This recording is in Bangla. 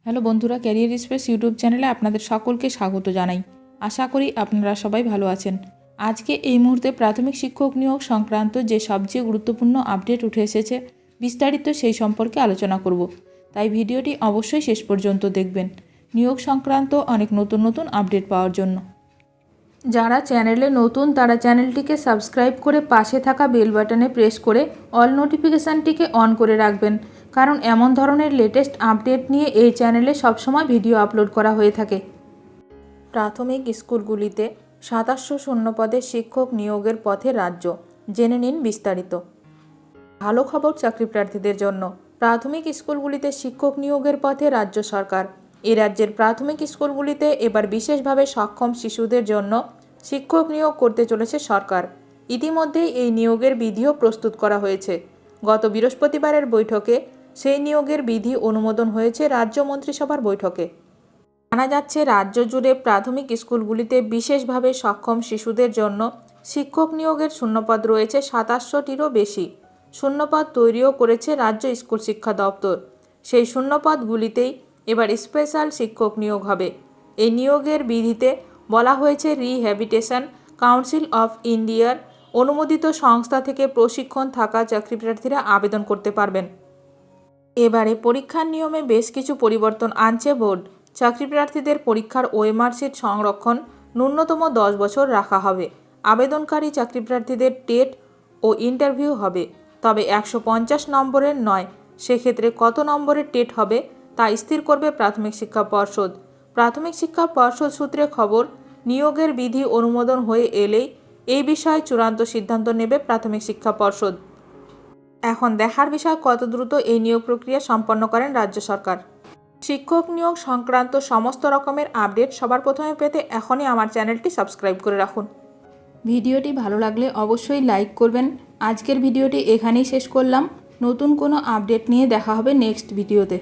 হ্যালো বন্ধুরা, ক্যারিয়ার এক্সপ্রেস ইউটিউব চ্যানেলে আপনাদের সকলকে স্বাগত জানাই। আশা করি আপনারা সবাই ভালো আছেন। আজকে এই মুহূর্তে প্রাথমিক শিক্ষক নিয়োগ সংক্রান্ত যে সবচেয়ে গুরুত্বপূর্ণ আপডেট উঠে এসেছে, বিস্তারিত সেই সম্পর্কে আলোচনা করব। তাই ভিডিওটি অবশ্যই শেষ পর্যন্ত দেখবেন নিয়োগ সংক্রান্ত অনেক নতুন আপডেট পাওয়ার জন্য। যারা চ্যানেলে নতুন তারা চ্যানেলটিকে সাবস্ক্রাইব করে পাশে থাকা বেল বাটনে প্রেস করে অল নোটিফিকেশানটিকে অন করে রাখবেন, কারণ এমন ধরনের লেটেস্ট আপডেট নিয়ে এই চ্যানেলে সবসময় ভিডিও আপলোড করা হয়ে থাকে। প্রাথমিক স্কুলগুলিতে 2700 শূন্যপদে শিক্ষক নিয়োগের পথে রাজ্য, জেনে নিন বিস্তারিত। ভালো খবর চাকরি প্রার্থীদের জন্য। প্রাথমিক স্কুলগুলিতে শিক্ষক নিয়োগের পথে রাজ্য সরকার। এই রাজ্যের প্রাথমিক স্কুলগুলিতে এবার বিশেষভাবে সক্ষম শিশুদের জন্য শিক্ষক নিয়োগ করতে চলেছে সরকার। ইতিমধ্যেই এই নিয়োগের বিধিও প্রস্তুত করা হয়েছে। গত বৃহস্পতিবারের বৈঠকে সেই নিয়োগের বিধি অনুমোদন হয়েছে রাজ্য মন্ত্রিসভার বৈঠকে। জানা যাচ্ছে, রাজ্য জুড়ে প্রাথমিক স্কুলগুলিতে বিশেষভাবে সক্ষম শিশুদের জন্য শিক্ষক নিয়োগের শূন্যপদ রয়েছে 2700টিরও বেশি। শূন্যপদ তৈরিও করেছে রাজ্য স্কুল শিক্ষা দপ্তর। সেই শূন্যপদগুলিতেই এবার স্পেশাল শিক্ষক নিয়োগ হবে। এই নিয়োগের বিধিতে বলা হয়েছে, রিহ্যাবিটেশন কাউন্সিল অফ ইন্ডিয়ার অনুমোদিত সংস্থা থেকে প্রশিক্ষণ থাকা চাকরি প্রার্থীরা আবেদন করতে পারবেন। এবারে পরীক্ষার নিয়মে বেশ কিছু পরিবর্তন আনছে বোর্ড। চাকরি প্রার্থীদের পরীক্ষার ওএমআর শিট সংরক্ষণ ন্যূনতম 10 বছর রাখা হবে। আবেদনকারী চাকরি প্রার্থীদের টেট ও ইন্টারভিউ হবে, তবে 150 নম্বরের নয়। সেক্ষেত্রে কত নম্বরের টেট হবে তা স্থির করবে প্রাথমিক শিক্ষা পর্ষদ। প্রাথমিক শিক্ষা পর্ষদ সূত্রে খবর, নিয়োগের বিধি অনুমোদন হয়ে এলেই এই বিষয়ে চূড়ান্ত সিদ্ধান্ত নেবে প্রাথমিক শিক্ষা পর্ষদ। এখন দেখার বিষয় কত দ্রুত এই নিয়োগ প্রক্রিয়া সম্পন্ন করেন রাজ্য সরকার। শিক্ষক নিয়োগ সংক্রান্ত সমস্ত রকমের আপডেট সবার প্রথমে পেতে এখনই আমার চ্যানেলটি সাবস্ক্রাইব করে রাখুন। ভিডিওটি ভালো লাগলে অবশ্যই লাইক করবেন। আজকের ভিডিওটি এখানেই শেষ করলাম। নতুন কোনো আপডেট নিয়ে দেখা হবে নেক্সট ভিডিওতে।